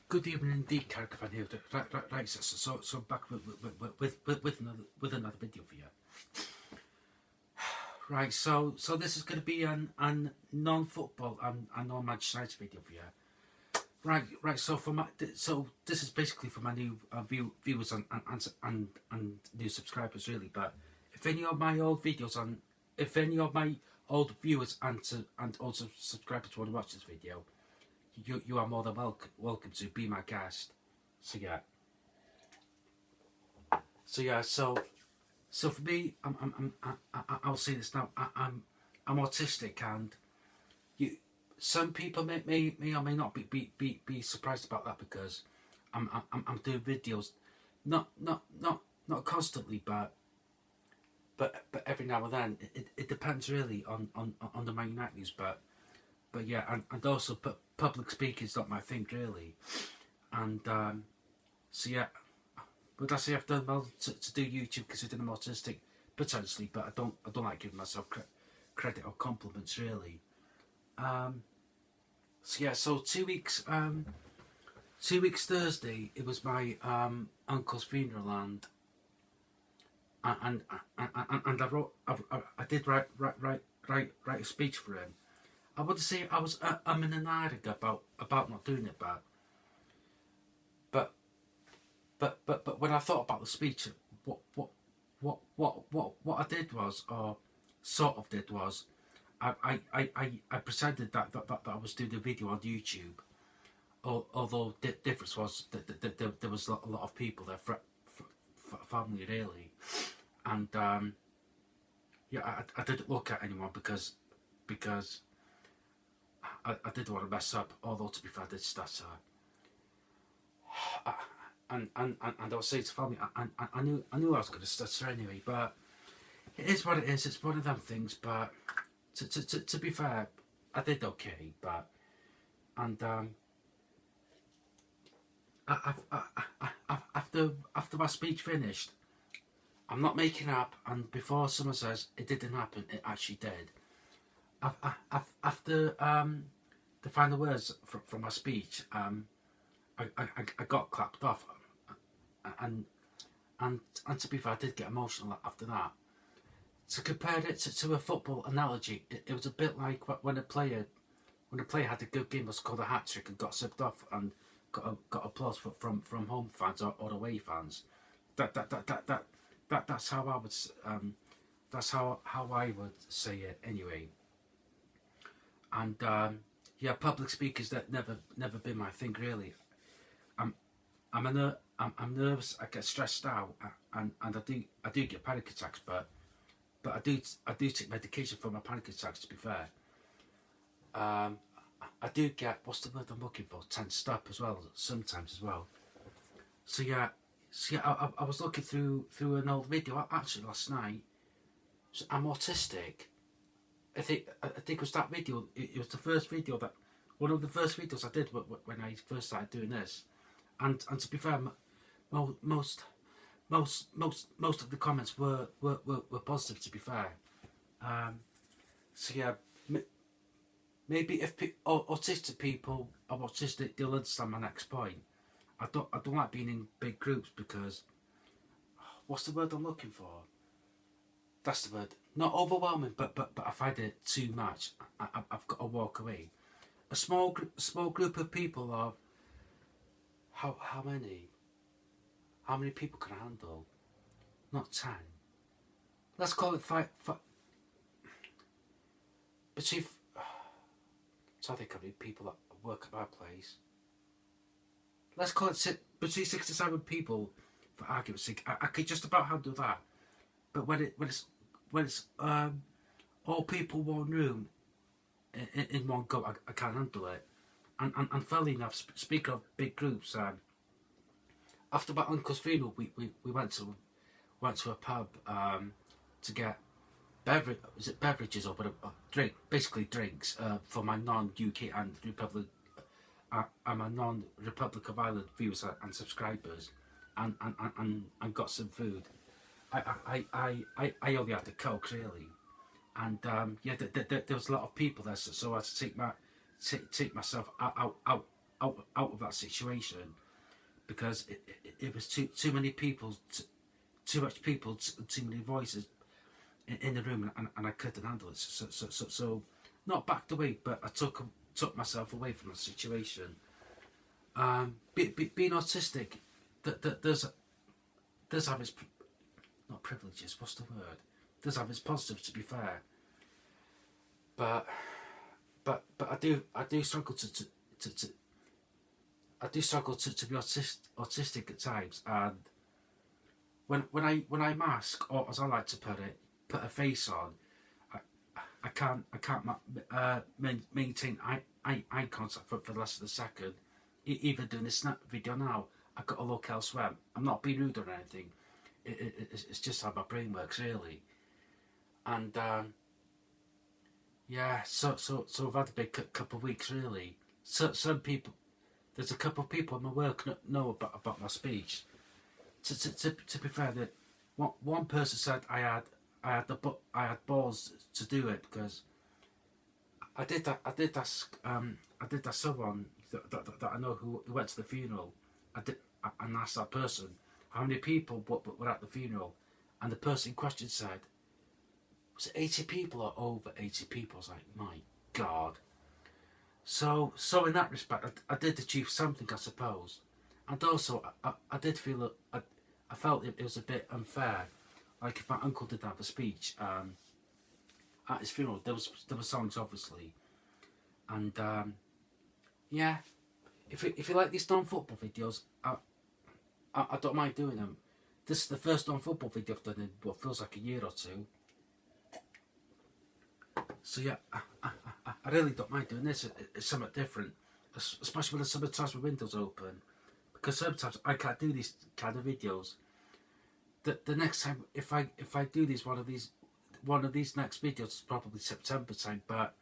Good evening indeed, Caravan here. Right. So back with another video for you. Right. So this is going to be an non-football and non-Manchester United video for you. Right. So this is basically for my new viewers and new subscribers really. But if any of my old videos if any of my old viewers and also subscribers want to watch this video, you are more than welcome to be my guest. So for me, I'll say this now. I'm autistic, and some people may or may not be surprised about that, because I'm doing videos, not constantly, but every now and then. It depends really on the Man United news, but yeah, and also public speaking is not my thing really, and would I say I've done well to do YouTube considering I'm autistic? Potentially, but I don't like giving myself credit or compliments really. So 2 weeks 2 weeks Thursday, it was my uncle's funeral, and I did write a speech for him. I would say I was in an attic about not doing it, but when I thought about the speech, what I did was, or sort of did, was I pretended that I was doing a video on YouTube, although the difference was that there was a lot of people there, family really, and I didn't look at anyone because I didn't want to mess up, although to be fair I did stutter. And I was saying to family, I knew I was going to stutter anyway, but it is what it is. It's one of them things. But to be fair, I did okay. But after my speech finished, I'm not making up. And before someone says it didn't happen, it actually did. After the final words from my speech, I got clapped off, and to be fair, I did get emotional after that. To compare it to a football analogy, it was a bit like when a player had a good game, was called a hat trick, and got subbed off and got applause from home fans or away fans. That's how I would that's how I would say it anyway. And public speakers that never been my thing really. I'm nervous. I get stressed out, and I do get panic attacks. But I do take medication for my panic attacks. To be fair, I do get, what's the word I'm looking for? Tensed up as well sometimes as well. So I was looking through an old video actually last night. So I'm autistic. I think it was that video. It was the first video one of the first videos I did when I first started doing this. And to be fair, most of the comments were positive. To be fair, maybe if autistic people are autistic, they'll understand my next point. I don't like being in big groups because, what's the word I'm looking for? That's the word. Not overwhelming, but I find it too much. I've got to walk away. A small group of people are. How many? How many people can I handle? Not 10. Let's call it 5. But see, so I think how many people that work at my place. Let's call it between 6 to 7 people, for argument's sake. I could just about handle that. But when it's all people, one room, in one go, I can't handle it. And funnily enough, speaking of big groups, after my uncle's funeral, we went to a pub to get beverages or whatever, basically drinks for my non-UK and my non-Republic of Ireland viewers and subscribers, and got some food. I only had the Coke really, and there was a lot of people there, so I had to take myself out of that situation, because it was too many people, too much people, too many voices in the room, and I couldn't handle it. So not backed away, but I took myself away from the situation. Being autistic, does have its, not privileges. What's the word? Does have its positives, to be fair. But I do struggle to I do struggle to be autistic at times, and when I mask, or as I like to put it, put a face on, I can't maintain eye contact for less than a second. Even doing this snap video now, I've got to look elsewhere. I'm not being rude or anything. It's just how my brain works, really. And yeah, so I've had a big couple of weeks, really. So some people, there's a couple of people in my work know about my speech. To be fair, that one person said I had balls to do it, because I did ask someone that I know who went to the funeral. And asked that person how many people were at the funeral, and the person in question said, was it 80 people or over 80 people? I was like, my God. So in that respect, I did achieve something, I suppose. And also, I did feel I felt it was a bit unfair. Like, if my uncle did have a speech at his funeral, there were songs, obviously, and yeah. If you like these non-football videos, I don't mind doing them. This is the first non-football video I've done in what feels like a year or two. So yeah, I really don't mind doing this. It's somewhat different, especially when the sometimes my window's open, because sometimes I can't do these kind of videos. The next time, if I do one of these next videos, is probably September time. But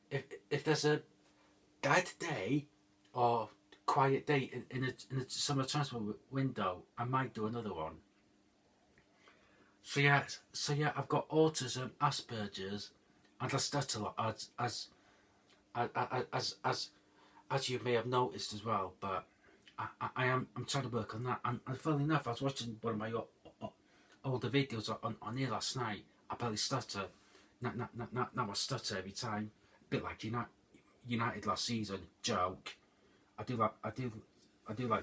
if there's a guide day or quiet day in a summer transport window, I might do another one. So yeah, I've got autism, Asperger's, and I stutter a lot, as you may have noticed as well. But I'm trying to work on that. And funnily enough, I was watching one of my older videos on here last night. I barely stutter. Now I stutter every time. A bit like United last season. Joke. I do like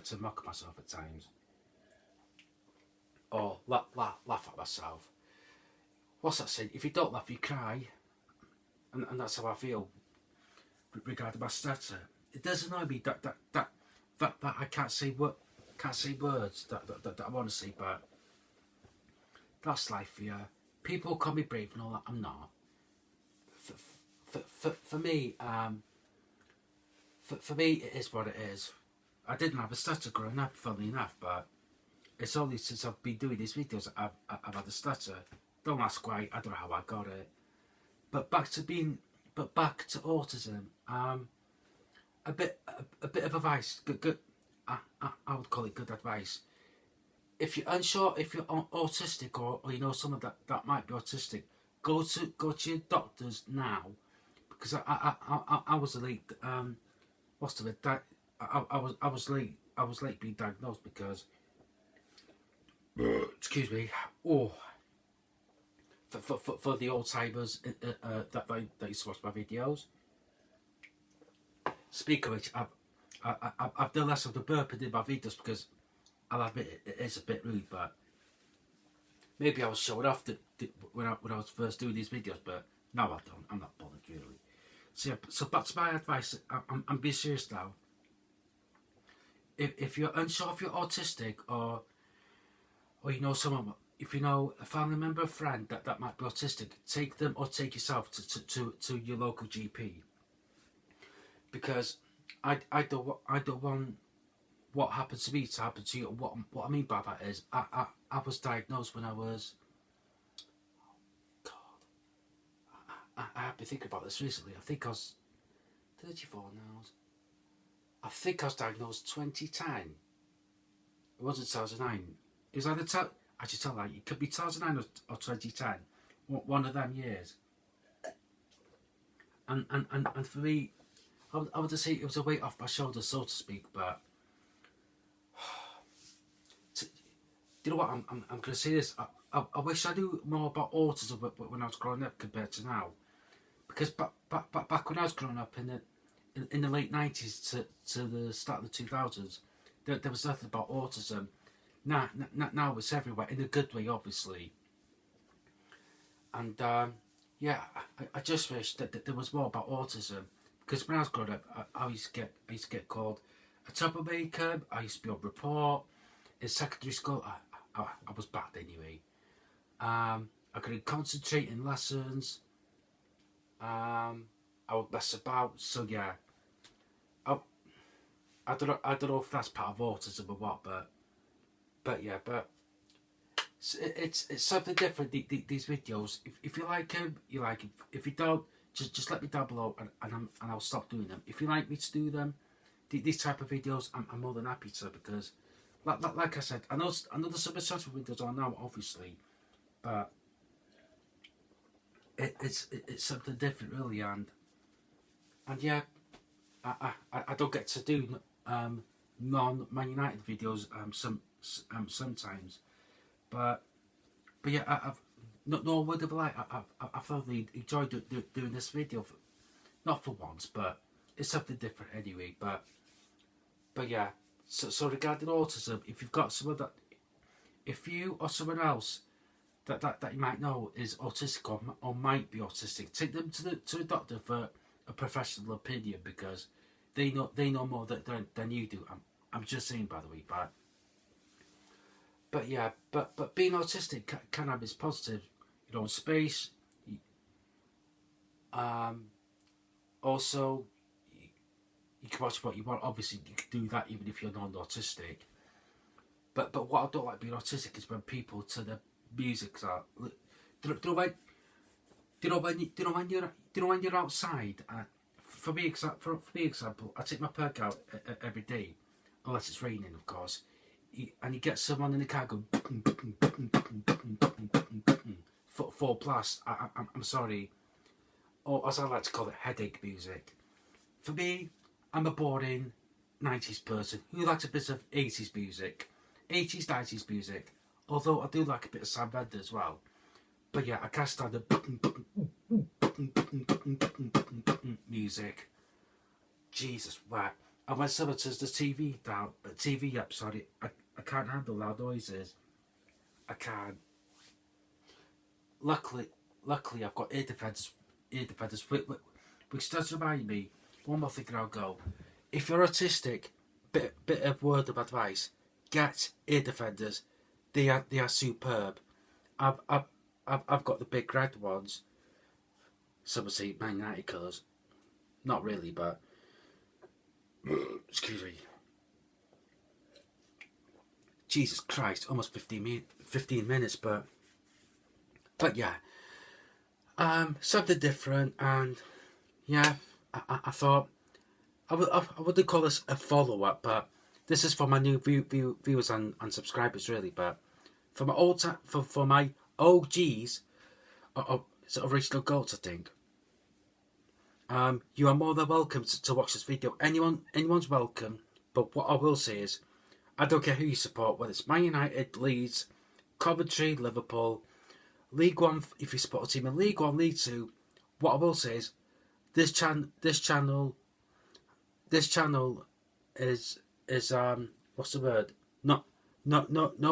to mock myself at times, or laugh at myself. What's that saying? If you don't laugh, you cry, and that's how I feel regarding my stutter. It does annoy me that I can't say words that I want to say, but that's life for you. People call me brave and all that. I'm not. For me, For me, it is what it is. I didn't have a stutter growing up, funnily enough, but it's only since I've been doing these videos that I've had a stutter. Don't ask why. I don't know how I got it. But back to autism. A bit of advice. Good. I would call it good advice. If you're unsure if you're autistic, or you know someone that might be autistic, go to your doctors now, because I was late. What's the word? I was late being diagnosed because excuse me. Oh, for the Alzheimer's that used to watch my videos. Speaking of which, I've done less of the burping in my videos, because I'll admit it is a bit rude, but maybe I was showing off when I was first doing these videos, but now I don't. I'm not bothered, really. So yeah, so back to my advice. I'm being serious now. If you're unsure if you're autistic, or you know someone, if you know a family member, a friend that might be autistic, take them or take yourself to your local GP, because I don't want what happened to me to happen to you. What I mean by that is I was diagnosed when I was, I have been thinking about this recently. I think I was 34 now. I think I was diagnosed 2010. It wasn't 2009. It was either actually tell that it could be 2009 or 2010. One of them years. And for me, I would say it was a weight off my shoulders, so to speak. But do you know what? I'm going to say this. I wish I knew more about autism when I was growing up compared to now. Because back when I was growing up in the late 90s to the start of the 2000s, there was nothing about autism. Now it's everywhere, in a good way, obviously. And yeah, I just wish that there was more about autism. Because when I was growing up, I used to get called a troublemaker. I used to be on report. In secondary school, I was bad anyway. I couldn't concentrate in lessons. I would mess about. So yeah, I, I don't know if that's part of autism or what, but yeah, but it's something different. These videos, if you like them, you like them. If you don't, just let me down below, and I'll stop doing them. If you like me to do them, these type of videos, I'm more than happy to, because like I said, I know there's some successful videos on now, obviously, but it's something different, really, and yeah, I don't get to do non-Man United videos sometimes, but yeah, I've no word of a lie. I thoroughly enjoyed doing this video, not for once, but it's something different anyway. But yeah, so regarding autism, if you've got someone that, if you or someone else that you might know is autistic or might be autistic, take them to the doctor for a professional opinion, because they know more than you do. I'm just saying, by the way, but yeah, but being autistic can have its positives. You know, space. Also, you can watch what you want. Obviously, you can do that even if you're non-autistic. But what I don't like being autistic is when people to the music are. Do you know when you're outside? For me, example, I take my perk out every day, unless it's raining, of course. And you get someone in the car go full blast. I'm sorry, or as I like to call it, headache music. For me, I'm a boring 90s person who likes a bit of 80s music, 80s, 90s music. Although I do like a bit of Sam Mendes as well. But yeah, I can't stand the music. Jesus, wow. And when someone turns the TV up, sorry, I can't handle loud noises. I can't. Luckily, I've got ear defenders, which does remind me, one more thing and I'll go. If you're autistic, bit of word of advice, get ear defenders. They are superb. I've got the big red ones. Some would say Man United colours. Not really, but excuse me. Jesus Christ, almost 15 minutes, but yeah, something different, and yeah, I thought I wouldn't call this a follow up, but this is for my new viewers and subscribers, really. But for my for my OGs, it's original goats, I think. You are more than welcome to watch this video. Anyone's welcome. But what I will say is, I don't care who you support, whether it's Man United, Leeds, Coventry, Liverpool, League One. If you support a team in League One, League Two, what I will say is, this channel is what's the word? No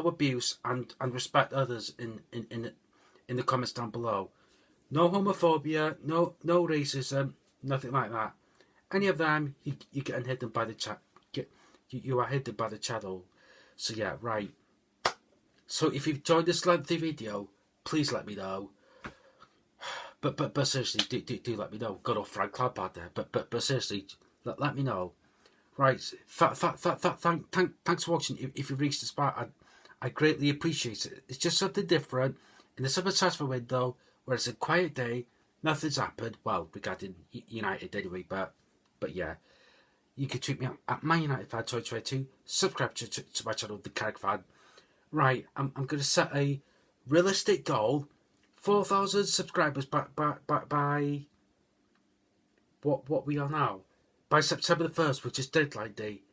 abuse, and respect others in the comments down below. No homophobia, no racism, nothing like that. Any of them, you getting hidden by the chat. You are hidden by the channel. So yeah, right. So if you've enjoyed this lengthy video, please let me know. But seriously, do let me know. Good old Frank Lampard there. But seriously, let me know. Right. Thanks for watching. If you've reached this part, I greatly appreciate it. It's just something different in the summer transfer window, where it's a quiet day. Nothing's happened. Well, regarding United anyway. But yeah. You can tweet me at My United Fan 2022. Subscribe to my channel, The Carrick Fan. Right, I'm going to set a realistic goal: 4,000 subscribers by what we are now, by September the 1st, which is deadline date,